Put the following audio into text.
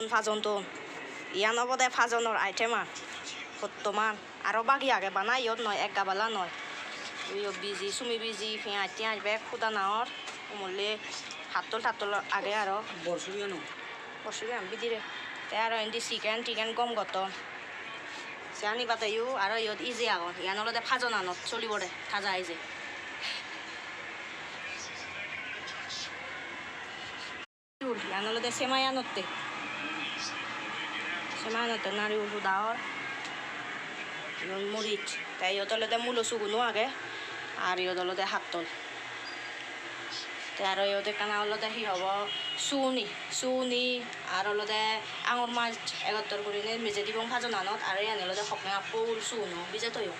ফাজন তো ইয়ান অবদে ফাজনের আইটেম বর্তমান আরও বাকি আগে বানাই ইয়ত নয় এক গাবালা নয় বিজি সুমি বিজি পেঁয়াজ টিয়াজ বেগ খুদা নাওর মরলে হাতল আগে আরও বর্ষুয়ান বিদিরে তে আর এমনি চিকেন টিকেন গম গত সে আনি বাতাইও আর ইয়ত ইজি আগত ইয়ান অলদে ফাজন আনত চলিবরে খাজা আইজে ইয়ান অলদে সেমাই আনতে নারী উলু দাওয়ার মরিচ তাই ইয়ত অলদে মূলো সুগুনো আগে আর ইয়ত অলদে হাতল আর ইয়তে কানা অলদে সি হব চুনি আর অলদে আঙুর মাছ এগত্তর করে মেজে দিব ভাজন আনত আর আনি অলদে সপনে ফুল চুনো বিজে তৈও